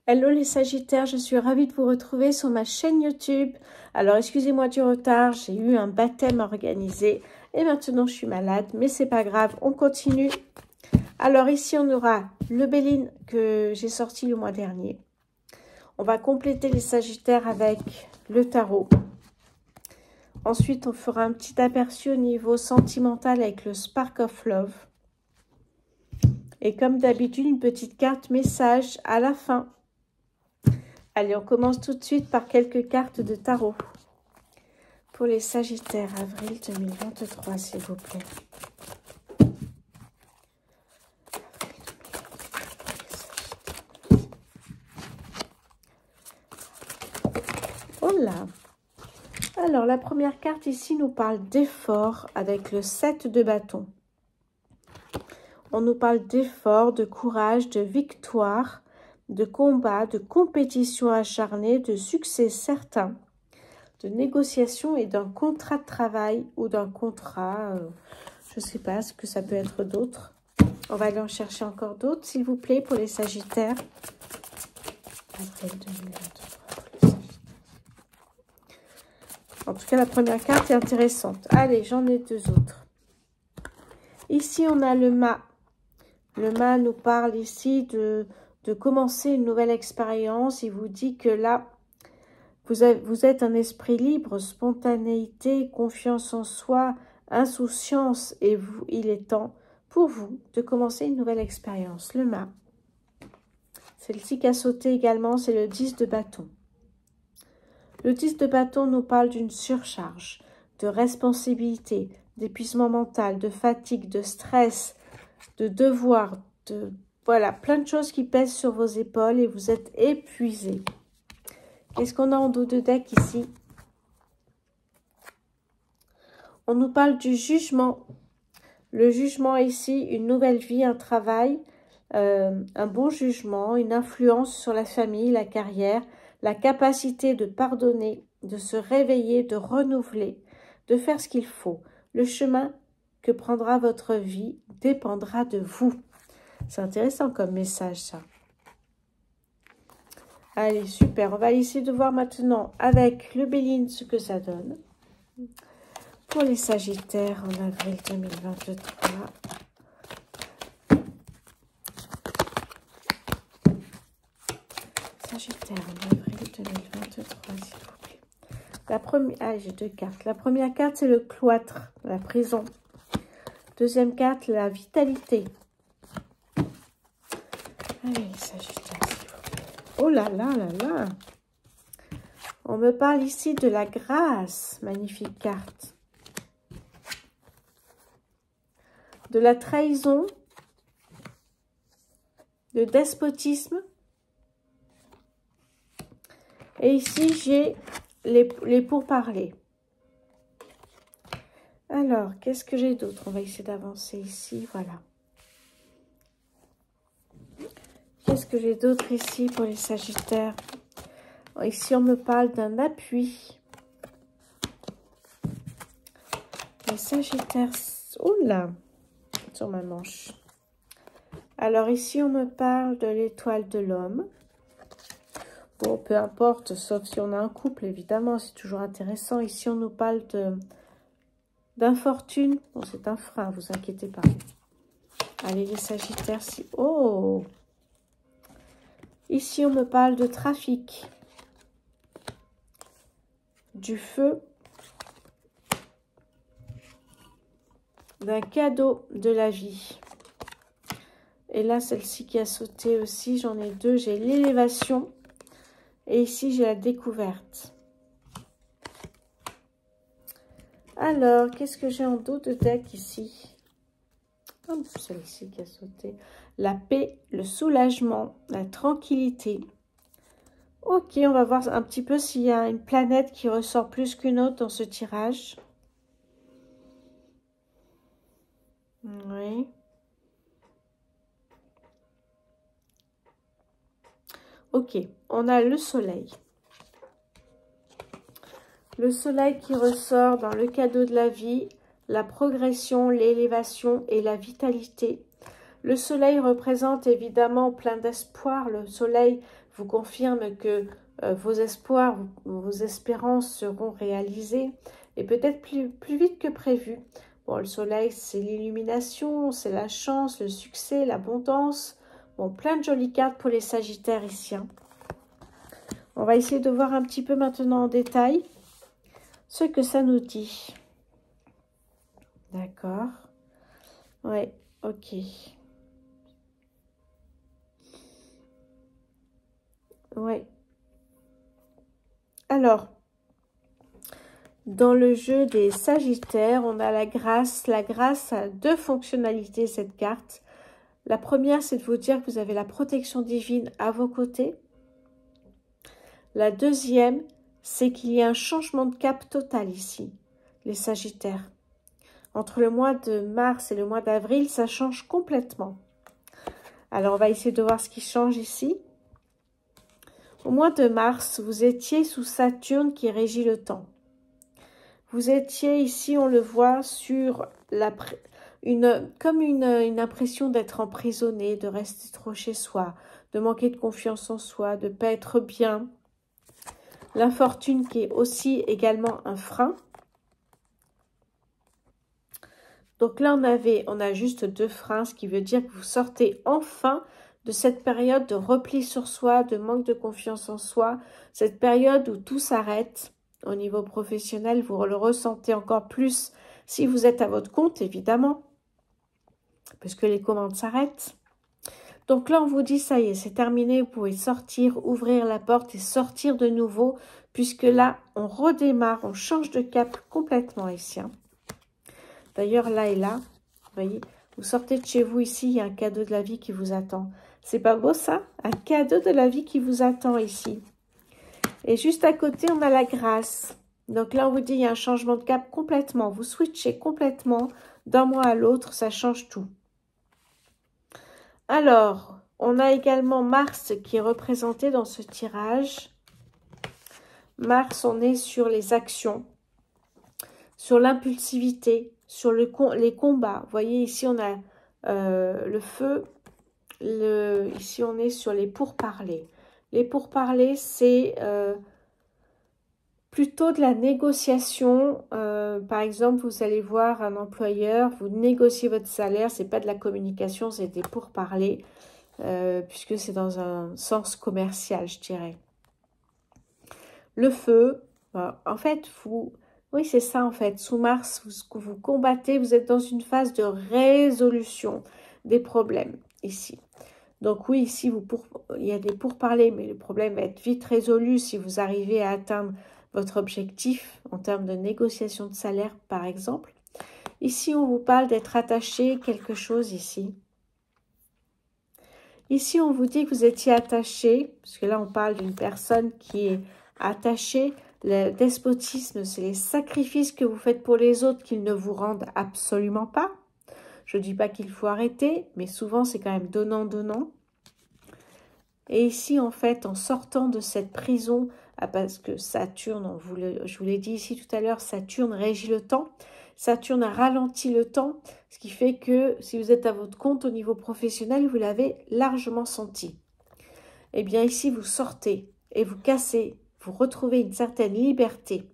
Hello les Sagittaires, je suis ravie de vous retrouver sur ma chaîne YouTube. Alors excusez-moi du retard, j'ai eu un baptême organisé et maintenant je suis malade, mais c'est pas grave, on continue. Alors ici on aura le Béline que j'ai sorti le mois dernier. On va compléter les Sagittaires avec le tarot. Ensuite on fera un petit aperçu au niveau sentimental avec le Spark of Love. Et comme d'habitude, une petite carte message à la fin. Allez, on commence tout de suite par quelques cartes de tarot. Pour les Sagittaires, avril 2023, s'il vous plaît. Oh là! Alors, la première carte ici nous parle d'effort avec le 7 de bâton. On nous parle d'effort, de courage, de victoire, de combat, de compétition acharnée, de succès certain, de négociation et d'un contrat de travail ou d'un contrat, je ne sais pas ce que ça peut être d'autre. On va aller en chercher encore d'autres, s'il vous plaît, pour les Sagittaires. Avril 2023. En tout cas, la première carte est intéressante. Allez, j'en ai deux autres. Ici, on a le mât. Le mât nous parle ici de commencer une nouvelle expérience. Il vous dit que là, vous êtes un esprit libre, spontanéité, confiance en soi, insouciance. Et il est temps pour vous de commencer une nouvelle expérience. Le mât. Celle-ci qui a sauté également, c'est le 10 de bâton. Le 10 de bâton nous parle d'une surcharge, de responsabilité, d'épuisement mental, de fatigue, de stress, de devoir, voilà, plein de choses qui pèsent sur vos épaules et vous êtes épuisé. Qu'est-ce qu'on a en dos de deck ici? On nous parle du jugement. Le jugement ici, une nouvelle vie, un travail, un bon jugement, une influence sur la famille, la carrière, la capacité de pardonner, de se réveiller, de renouveler, de faire ce qu'il faut. Le chemin que prendra votre vie dépendra de vous. C'est intéressant comme message, ça. Allez, super. On va essayer de voir maintenant avec le Béline ce que ça donne. Pour les Sagittaires en avril 2023. Sagittaire en avril 2023, s'il vous plaît. La première, ah, j'ai deux cartes. La première carte, c'est le cloître, la prison. Deuxième carte, la vitalité. Allez, Sagittaire, s'il vous plaît. Oh là là là là. On me parle ici de la grâce. Magnifique carte. De la trahison. De despotisme. Et ici, j'ai les pourparlers. Alors, qu'est-ce que j'ai d'autre? On va essayer d'avancer ici, voilà. Qu'est-ce que j'ai d'autre ici pour les Sagittaires? Ici, on me parle d'un appui. Les Sagittaires... Oh là! Sur ma manche. Alors, ici, on me parle de l'étoile de l'homme. Bon, peu importe, sauf si on a un couple, évidemment, c'est toujours intéressant. Ici, on nous parle d'infortune. Bon, c'est un frein, vous inquiétez pas. Allez, les Sagittaires, si... Oh! Ici, on me parle de trafic. Du feu. D'un cadeau de la vie. Et là, celle-ci qui a sauté aussi, j'en ai deux. J'ai l'élévation. Et ici, j'ai la découverte. Alors, qu'est-ce que j'ai en dos de deck ici? Oh, celle-ci qui a sauté. La paix, le soulagement, la tranquillité. Ok, on va voir un petit peu s'il y a une planète qui ressort plus qu'une autre dans ce tirage. Oui. Ok, on a le soleil. Le soleil qui ressort dans le cadeau de la vie, la progression, l'élévation et la vitalité. Le soleil représente évidemment plein d'espoir. Le soleil vous confirme que vos espoirs, vos espérances seront réalisées et peut-être plus vite que prévu. Bon, le soleil, c'est l'illumination, c'est la chance, le succès, l'abondance. Bon, plein de jolies cartes pour les Sagittaires ici. Hein. On va essayer de voir un petit peu maintenant en détail ce que ça nous dit. D'accord. Ouais, ok. Ouais. Alors, dans le jeu des Sagittaires, on a la grâce. La grâce a deux fonctionnalités, cette carte. La première, c'est de vous dire que vous avez la protection divine à vos côtés. La deuxième, c'est qu'il y a un changement de cap total ici, les Sagittaires. Entre le mois de mars et le mois d'avril, ça change complètement. Alors, on va essayer de voir ce qui change ici. Au mois de mars, vous étiez sous Saturne qui régit le temps. Vous étiez ici, on le voit, sur comme une impression d'être emprisonné, de rester trop chez soi, de manquer de confiance en soi, de ne pas être bien. L'infortune qui est aussi également un frein. Donc là, on a juste deux freins, ce qui veut dire que vous sortez enfin de cette période de repli sur soi, de manque de confiance en soi, cette période où tout s'arrête au niveau professionnel, vous le ressentez encore plus si vous êtes à votre compte, évidemment, parce que les commandes s'arrêtent. Donc là, on vous dit, ça y est, c'est terminé, vous pouvez sortir, ouvrir la porte et sortir de nouveau, puisque là, on redémarre, on change de cap complètement ici. Hein. D'ailleurs, là et là, vous voyez, vous sortez de chez vous ici, il y a un cadeau de la vie qui vous attend. C'est pas beau ça? Un cadeau de la vie qui vous attend ici. Et juste à côté, on a la grâce. Donc là, on vous dit, il y a un changement de cap complètement. Vous switchez complètement d'un mois à l'autre, ça change tout. Alors, on a également Mars qui est représenté dans ce tirage. Mars, on est sur les actions, sur l'impulsivité, sur les combats. Vous voyez, ici, on a le feu. Ici, on est sur les pourparlers. Les pourparlers, c'est plutôt de la négociation. Par exemple, vous allez voir un employeur, vous négociez votre salaire. Ce n'est pas de la communication, c'est des pourparlers, puisque c'est dans un sens commercial, je dirais. Le feu, en fait, oui, c'est ça, en fait. Sous Mars, vous combattez, vous êtes dans une phase de résolution des problèmes, ici. Donc oui, ici, il y a des pourparlers, mais le problème va être vite résolu si vous arrivez à atteindre votre objectif en termes de négociation de salaire, par exemple. Ici, on vous parle d'être attaché à quelque chose ici. Ici, on vous dit que vous étiez attaché, parce que là, on parle d'une personne qui est attachée. Le despotisme, c'est les sacrifices que vous faites pour les autres qu'ils ne vous rendent absolument pas. Je ne dis pas qu'il faut arrêter, mais souvent, c'est quand même donnant-donnant. Et ici, en fait, en sortant de cette prison, parce que Saturne, je vous l'ai dit ici tout à l'heure, Saturne régit le temps. Saturne a ralenti le temps, ce qui fait que si vous êtes à votre compte au niveau professionnel, vous l'avez largement senti. Eh bien, ici, vous sortez et vous cassez, vous retrouvez une certaine liberté.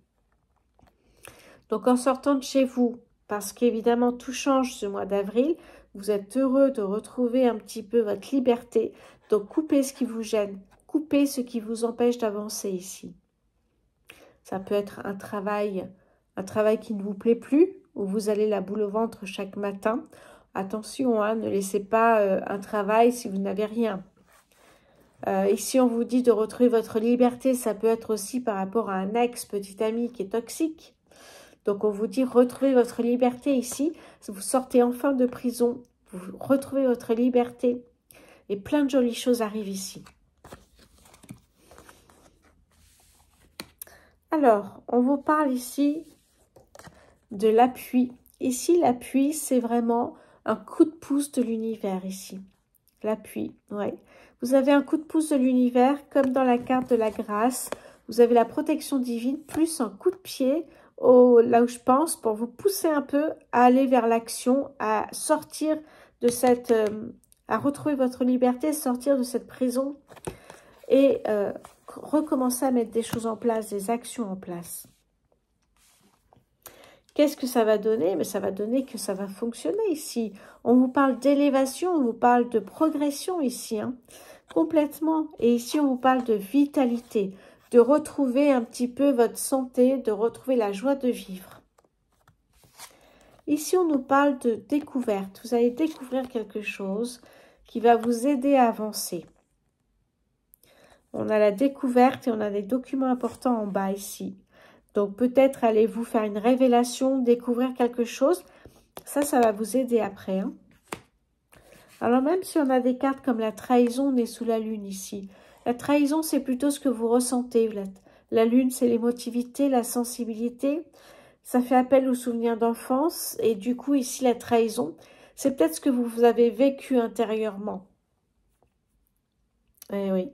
Donc, en sortant de chez vous, parce qu'évidemment, tout change ce mois d'avril, vous êtes heureux de retrouver un petit peu votre liberté. Donc, coupez ce qui vous gêne, coupez ce qui vous empêche d'avancer ici. Ça peut être un travail qui ne vous plaît plus, où vous allez la boule au ventre chaque matin. Attention, hein, ne laissez pas un travail si vous n'avez rien. Ici, on vous dit de retrouver votre liberté. Ça peut être aussi par rapport à un ex-petit ami qui est toxique. Donc, on vous dit retrouvez votre liberté ici. Vous sortez enfin de prison, vous retrouvez votre liberté. Et plein de jolies choses arrivent ici. Alors, on vous parle ici de l'appui. Ici, l'appui, c'est vraiment un coup de pouce de l'univers ici. L'appui, ouais. Vous avez un coup de pouce de l'univers, comme dans la carte de la grâce. Vous avez la protection divine, plus un coup de pied, là où je pense, pour vous pousser un peu à aller vers l'action, à sortir de cette à retrouver votre liberté, sortir de cette prison et recommencer à mettre des choses en place, des actions en place. Qu'est-ce que ça va donner? Mais ça va donner que ça va fonctionner ici. On vous parle d'élévation, on vous parle de progression ici, hein, complètement. Et ici, on vous parle de vitalité, de retrouver un petit peu votre santé, de retrouver la joie de vivre. Ici, on nous parle de découverte. Vous allez découvrir quelque chose qui va vous aider à avancer. On a la découverte et on a des documents importants en bas ici. Donc, peut-être allez-vous faire une révélation, découvrir quelque chose. Ça va vous aider après. Hein. Alors, même si on a des cartes comme la trahison, on est sous la lune ici. La trahison, c'est plutôt ce que vous ressentez. La lune, c'est l'émotivité, la sensibilité. Ça fait appel aux souvenirs d'enfance. Et du coup, ici, la trahison, c'est peut-être ce que vous avez vécu intérieurement. Eh oui.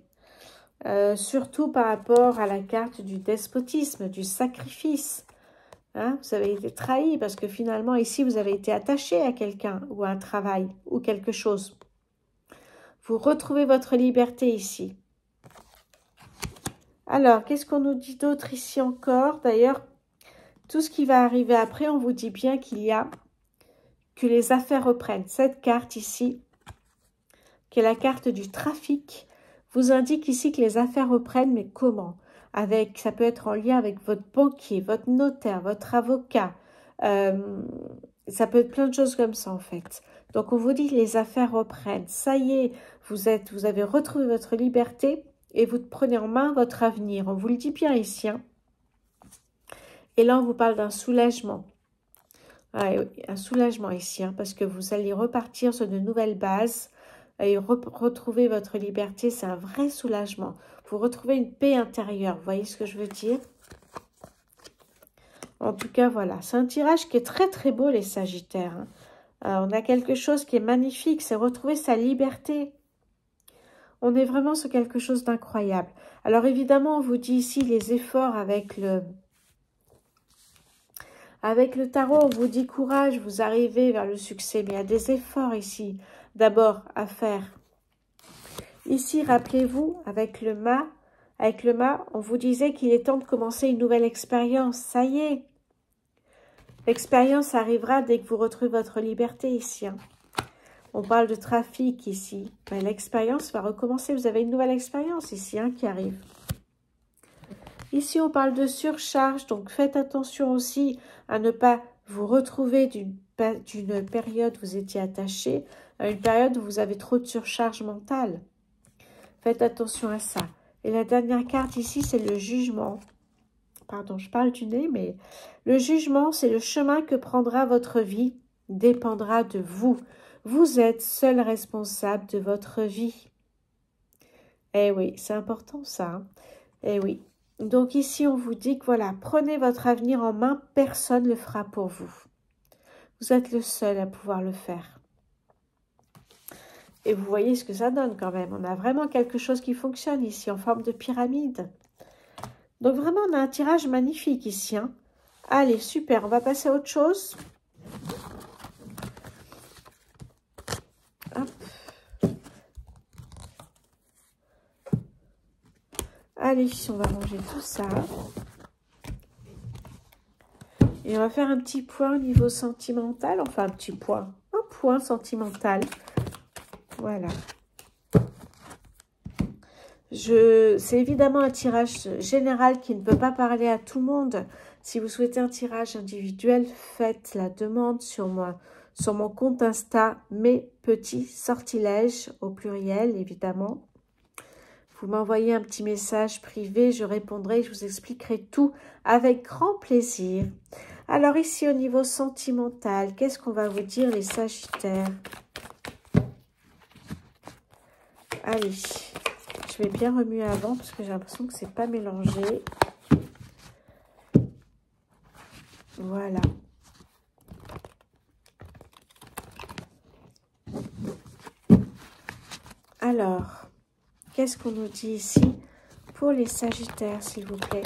Surtout par rapport à la carte du despotisme, du sacrifice. Hein, vous avez été trahi parce que finalement, ici, vous avez été attaché à quelqu'un ou à un travail ou quelque chose. Vous retrouvez votre liberté ici. Alors, qu'est-ce qu'on nous dit d'autre ici encore? D'ailleurs, tout ce qui va arriver après, on vous dit bien que les affaires reprennent. Cette carte ici, qui est la carte du trafic, vous indique ici que les affaires reprennent, mais comment? Ça peut être en lien avec votre banquier, votre notaire, votre avocat. Ça peut être plein de choses comme ça, en fait. Donc, on vous dit que les affaires reprennent. Ça y est, vous avez retrouvé votre liberté et vous prenez en main votre avenir. On vous le dit bien ici. Hein. Et là, on vous parle d'un soulagement. Ouais, un soulagement ici, hein, parce que vous allez repartir sur de nouvelles bases. Et retrouver votre liberté, c'est un vrai soulagement. Vous retrouvez une paix intérieure, vous voyez ce que je veux dire? En tout cas, voilà. C'est un tirage qui est très très beau, les Sagittaires. Hein. On a quelque chose qui est magnifique, c'est retrouver sa liberté. On est vraiment sur quelque chose d'incroyable. Alors évidemment, on vous dit ici les efforts avec le tarot, on vous dit courage, vous arrivez vers le succès. Mais il y a des efforts ici. D'abord, à faire. Ici, rappelez-vous, avec le mât, on vous disait qu'il est temps de commencer une nouvelle expérience. Ça y est. L'expérience arrivera dès que vous retrouvez votre liberté ici. Hein. On parle de trafic ici. L'expérience va recommencer. Vous avez une nouvelle expérience ici hein, qui arrive. Ici, on parle de surcharge. Donc, faites attention aussi à ne pas vous retrouver d'une période où vous étiez attaché à une période où vous avez trop de surcharge mentale. Faites attention à ça. Et la dernière carte ici, c'est le jugement. Pardon, je parle du nez, mais le jugement, c'est le chemin que prendra votre vie, dépendra de vous. Vous êtes seul responsable de votre vie. Eh oui, c'est important ça. Hein. Eh oui. Donc ici, on vous dit que voilà, prenez votre avenir en main, personne ne le fera pour vous. Vous êtes le seul à pouvoir le faire. Et vous voyez ce que ça donne quand même. On a vraiment quelque chose qui fonctionne ici, en forme de pyramide. Donc vraiment, on a un tirage magnifique ici. Hein. Allez, super, on va passer à autre chose. Hop. Allez, on va ranger tout ça. Et on va faire un petit point au niveau sentimental. Enfin, un petit point. Un point sentimental. Voilà. C'est évidemment un tirage général qui ne peut pas parler à tout le monde. Si vous souhaitez un tirage individuel, faites la demande sur mon compte Insta, mes petits sortilèges, au pluriel évidemment. Vous m'envoyez un petit message privé, je répondrai, je vous expliquerai tout avec grand plaisir. Alors ici au niveau sentimental, qu'est-ce qu'on va vous dire les Sagittaires? Allez, je vais bien remuer avant parce que j'ai l'impression que c'est pas mélangé. Voilà. Alors, qu'est-ce qu'on nous dit ici pour les Sagittaires, s'il vous plaît?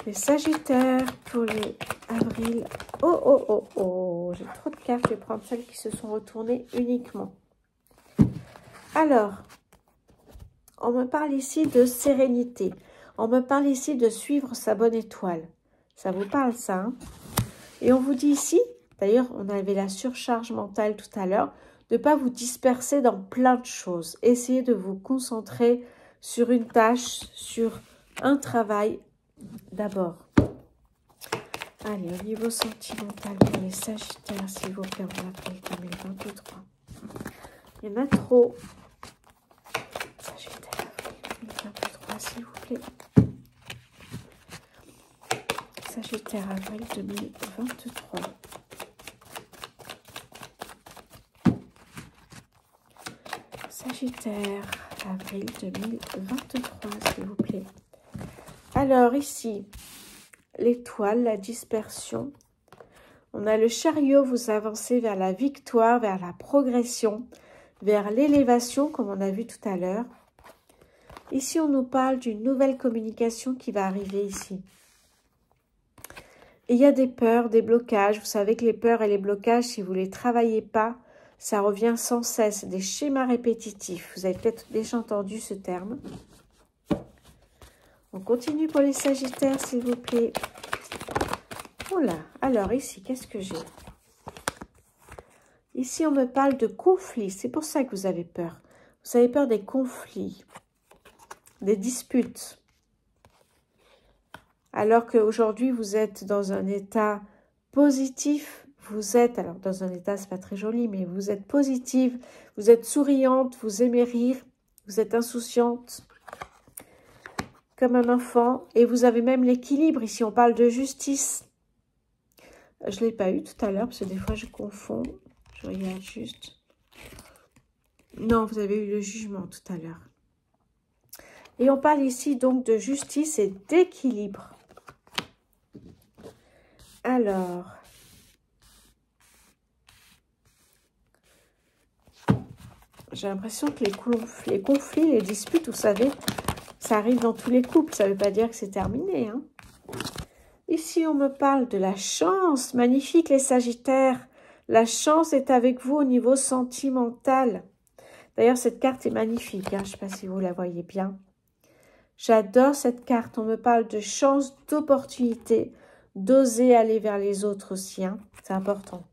Les Sagittaires pour les avril Oh, oh, oh, oh. J'ai trop de cartes. Je vais prendre celles qui se sont retournées uniquement. Alors, on me parle ici de sérénité. On me parle ici de suivre sa bonne étoile. Ça vous parle, ça, hein? Et on vous dit ici, d'ailleurs, on avait la surcharge mentale tout à l'heure, de ne pas vous disperser dans plein de choses. Essayez de vous concentrer sur une tâche, sur un travail d'abord. Allez, au niveau sentimental pour les Sagittaires, s'il vous plaît, on l'appelle 2023. Il y en a trop. Sagittaire, 2023, s'il vous plaît. Sagittaire, avril 2023. Sagittaire, avril 2023, s'il vous plaît. Alors, ici, l'étoile, la dispersion. On a le chariot, vous avancez vers la victoire, vers la progression, vers l'élévation, comme on a vu tout à l'heure. Ici, on nous parle d'une nouvelle communication qui va arriver ici. Et il y a des peurs, des blocages. Vous savez que les peurs et les blocages, si vous ne les travaillez pas, ça revient sans cesse. Des schémas répétitifs. Vous avez peut-être déjà entendu ce terme. On continue pour les Sagittaires, s'il vous plaît. Voilà. Alors, ici, qu'est-ce que j'ai? Ici, on me parle de conflits. C'est pour ça que vous avez peur. Vous avez peur des conflits, des disputes. Alors qu'aujourd'hui, vous êtes dans un état positif, vous êtes, alors dans un état, c'est pas très joli, mais vous êtes positive, vous êtes souriante, vous aimez rire, vous êtes insouciante, comme un enfant, et vous avez même l'équilibre. Ici, on parle de justice. Je ne l'ai pas eu tout à l'heure, parce que des fois, je confonds. Je regarde juste. Non, vous avez eu le jugement tout à l'heure. Et on parle ici donc de justice et d'équilibre. Alors, j'ai l'impression que les conflits, les disputes, vous savez, ça arrive dans tous les couples. Ça ne veut pas dire que c'est terminé, hein. Ici, on me parle de la chance. Magnifique, les Sagittaires. La chance est avec vous au niveau sentimental. D'ailleurs, cette carte est magnifique, hein. Je ne sais pas si vous la voyez bien. J'adore cette carte. On me parle de chance, d'opportunité, d'oser aller vers les autres aussi, hein. C'est important.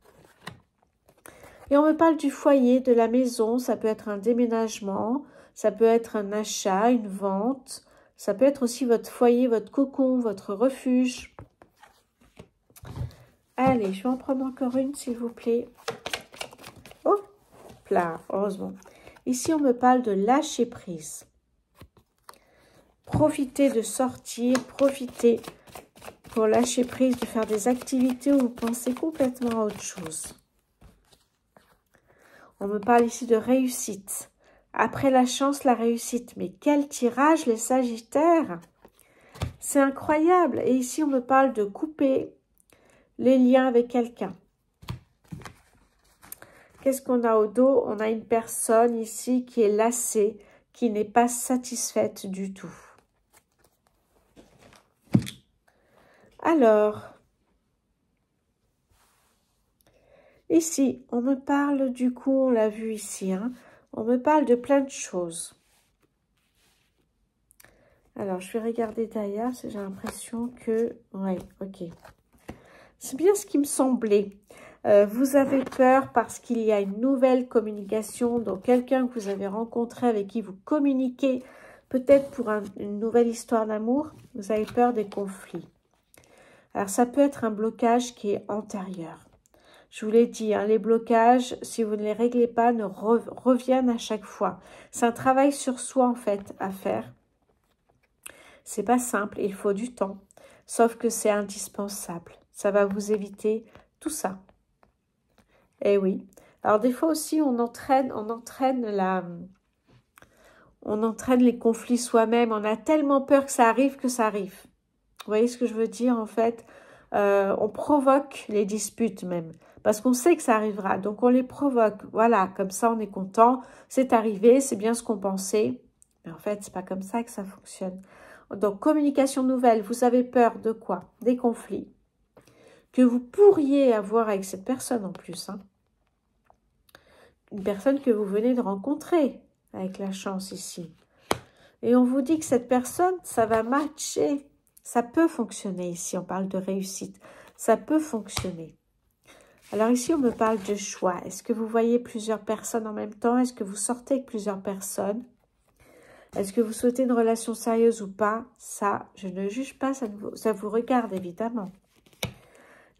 Et on me parle du foyer, de la maison. Ça peut être un déménagement, ça peut être un achat, une vente. Ça peut être aussi votre foyer, votre cocon, votre refuge. Allez, je vais en prendre encore une, s'il vous plaît. Oh, là, heureusement. Ici, on me parle de lâcher prise. Profitez de sortir, profitez pour lâcher prise, de faire des activités où vous pensez complètement à autre chose. On me parle ici de réussite. Après la chance, la réussite. Mais quel tirage, les Sagittaires! C'est incroyable. Et ici, on me parle de couper les liens avec quelqu'un. Qu'est-ce qu'on a au dos? On a une personne ici qui est lassée, qui n'est pas satisfaite du tout. Alors, ici, on me parle du coup, on l'a vu ici, hein, on me parle de plein de choses. Alors, je vais regarder derrière, parce que j'ai l'impression que... Ouais, ok. C'est bien ce qui me semblait. Vous avez peur parce qu'il y a une nouvelle communication, donc quelqu'un que vous avez rencontré, avec qui vous communiquez, peut-être pour une nouvelle histoire d'amour, vous avez peur des conflits. Alors, ça peut être un blocage qui est antérieur. Je vous l'ai dit, hein, les blocages, si vous ne les réglez pas, reviennent à chaque fois. C'est un travail sur soi, en fait, à faire. C'est pas simple, il faut du temps. Sauf que c'est indispensable. Ça va vous éviter tout ça. Eh oui. Alors, des fois aussi, on entraîne les conflits soi-même. On a tellement peur que ça arrive. Vous voyez ce que je veux dire, en fait? On provoque les disputes même. Parce qu'on sait que ça arrivera. Donc, on les provoque. Voilà, comme ça, on est content. C'est arrivé, c'est bien ce qu'on pensait. Mais en fait, c'est pas comme ça que ça fonctionne. Donc, communication nouvelle. Vous avez peur de quoi? Des conflits. que vous pourriez avoir avec cette personne en plus. Hein. Une personne que vous venez de rencontrer, avec la chance ici. Et on vous dit que cette personne, ça va matcher. Ça peut fonctionner ici, on parle de réussite. Ça peut fonctionner. Alors ici, on me parle de choix. Est-ce que vous voyez plusieurs personnes en même temps? Est-ce que vous sortez avec plusieurs personnes? Est-ce que vous souhaitez une relation sérieuse ou pas? Ça, je ne juge pas, ça vous regarde évidemment.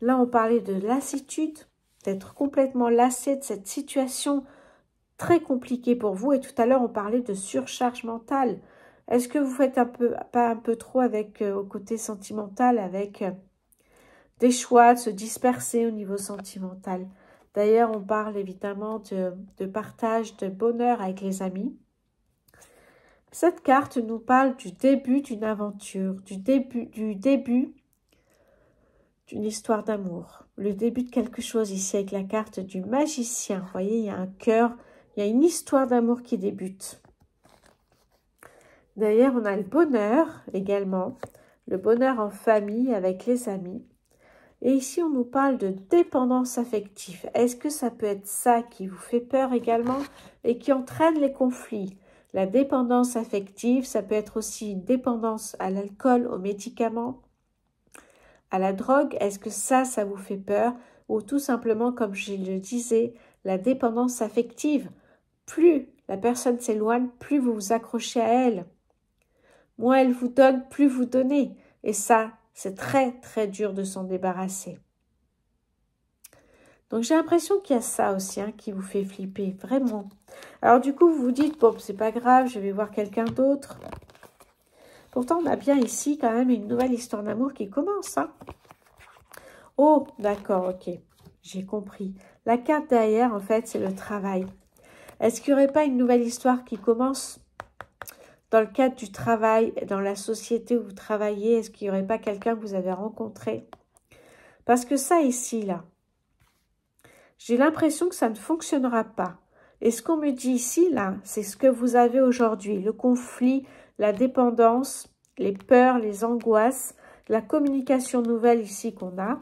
Là, on parlait de lassitude, d'être complètement lassé de cette situation très compliquée pour vous. Et tout à l'heure, on parlait de surcharge mentale. Est-ce que vous faites pas un peu trop avec au côté sentimental, avec des choix, de se disperser au niveau sentimental? D'ailleurs, on parle évidemment de partage, de bonheur avec les amis. Cette carte nous parle du début d'une aventure, du début d'une histoire d'amour, le début de quelque chose ici avec la carte du magicien. Vous voyez, il y a un cœur, il y a une histoire d'amour qui débute. D'ailleurs, on a le bonheur également, le bonheur en famille avec les amis. Et ici, on nous parle de dépendance affective. Est-ce que ça peut être ça qui vous fait peur également et qui entraîne les conflits? La dépendance affective, ça peut être aussi une dépendance à l'alcool, aux médicaments, à la drogue. Est-ce que ça vous fait peur? Ou tout simplement, comme je le disais, la dépendance affective. Plus la personne s'éloigne, plus vous vous accrochez à elle. Moins elle vous donne, plus vous donnez. Et ça, c'est très, très dur de s'en débarrasser. Donc, j'ai l'impression qu'il y a ça aussi qui vous fait flipper, vraiment. Alors, du coup, vous vous dites, bon, c'est pas grave, je vais voir quelqu'un d'autre. Pourtant, on a bien ici quand même une nouvelle histoire d'amour qui commence. Hein. Oh, d'accord, ok, j'ai compris. La carte derrière, en fait, c'est le travail. Est-ce qu'il n'y aurait pas une nouvelle histoire qui commence dans le cadre du travail, dans la société où vous travaillez? Est-ce qu'il n'y aurait pas quelqu'un que vous avez rencontré? Parce que ça ici, là, j'ai l'impression que ça ne fonctionnera pas. Et ce qu'on me dit ici, là, c'est ce que vous avez aujourd'hui. Le conflit, la dépendance, les peurs, les angoisses, la communication nouvelle ici qu'on a.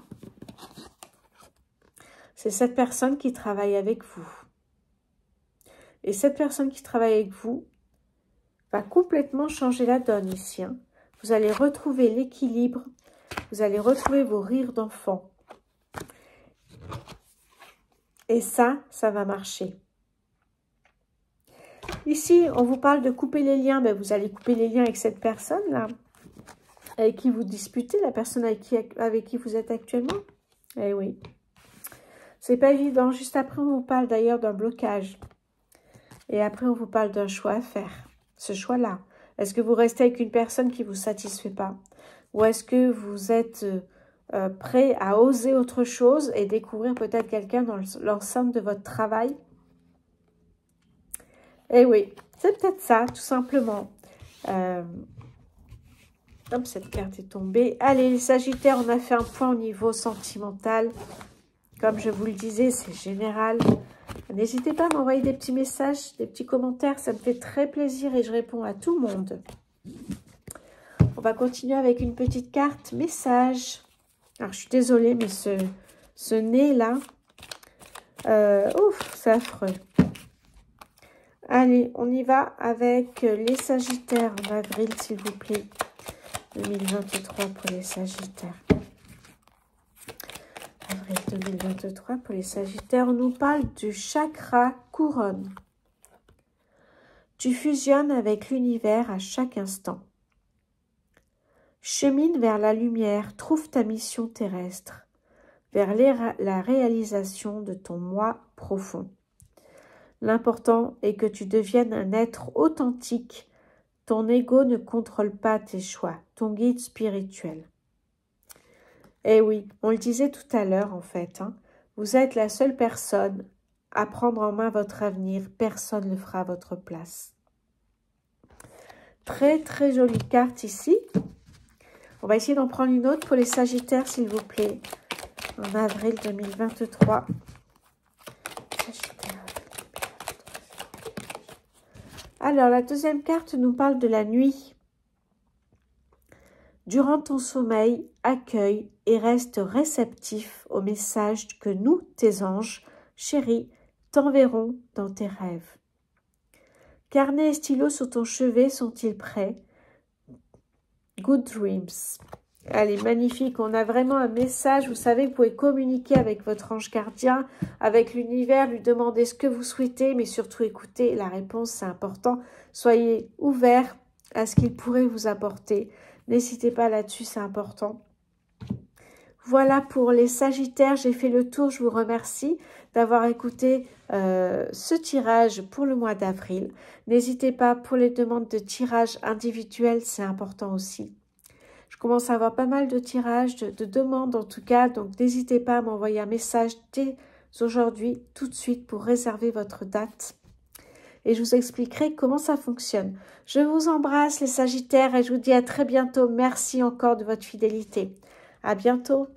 C'est cette personne qui travaille avec vous. Et cette personne qui travaille avec vous va complètement changer la donne ici. Hein. Vous allez retrouver l'équilibre. Vous allez retrouver vos rires d'enfant. Et ça va marcher. Ici, on vous parle de couper les liens. Ben, vous allez couper les liens avec cette personne-là, avec qui vous disputez, la personne avec qui vous êtes actuellement. Eh oui. C'est pas évident. Juste après, on vous parle d'ailleurs d'un blocage. Et après, on vous parle d'un choix à faire. Ce choix-là. Est-ce que vous restez avec une personne qui ne vous satisfait pas? Ou est-ce que vous êtes prêt à oser autre chose et découvrir peut-être quelqu'un dans l'enceinte de votre travail? Eh oui, c'est peut-être ça, tout simplement. Hop, cette carte est tombée. Allez, les Sagittaires, on a fait un point au niveau sentimental. Comme je vous le disais, c'est général. N'hésitez pas à m'envoyer des petits messages, des petits commentaires. Ça me fait très plaisir et je réponds à tout le monde. On va continuer avec une petite carte message. Alors, je suis désolée, mais ce nez-là, ouf, c'est affreux. Allez, on y va avec les Sagittaires en avril, s'il vous plaît. 2023 pour les Sagittaires. Avril 2023 pour les Sagittaires. On nous parle du chakra couronne. Tu fusionnes avec l'univers à chaque instant. Chemine vers la lumière, trouve ta mission terrestre, vers la réalisation de ton moi profond. L'important est que tu deviennes un être authentique. Ton ego ne contrôle pas tes choix, ton guide spirituel. Eh oui, on le disait tout à l'heure en fait, vous êtes la seule personne à prendre en main votre avenir, personne ne le fera à votre place. Très très jolie carte ici. On va essayer d'en prendre une autre pour les Sagittaires s'il vous plaît, en avril 2023. Alors, la deuxième carte nous parle de la nuit. Durant ton sommeil, accueille et reste réceptif aux messages que nous, tes anges, chéris, t'enverrons dans tes rêves. Carnet et stylo sur ton chevet sont-ils prêts? Good dreams. Allez, magnifique. On a vraiment un message. Vous savez, vous pouvez communiquer avec votre ange gardien, avec l'univers, lui demander ce que vous souhaitez, mais surtout écoutez la réponse, c'est important. Soyez ouverts à ce qu'il pourrait vous apporter. N'hésitez pas là-dessus, c'est important. Voilà pour les Sagittaires, j'ai fait le tour. Je vous remercie d'avoir écouté ce tirage pour le mois d'avril. N'hésitez pas pour les demandes de tirage individuels, c'est important aussi. Je commence à avoir pas mal de tirages, de demandes en tout cas, donc n'hésitez pas à m'envoyer un message dès aujourd'hui, tout de suite, pour réserver votre date. Et je vous expliquerai comment ça fonctionne. Je vous embrasse les Sagittaires et je vous dis à très bientôt. Merci encore de votre fidélité. À bientôt.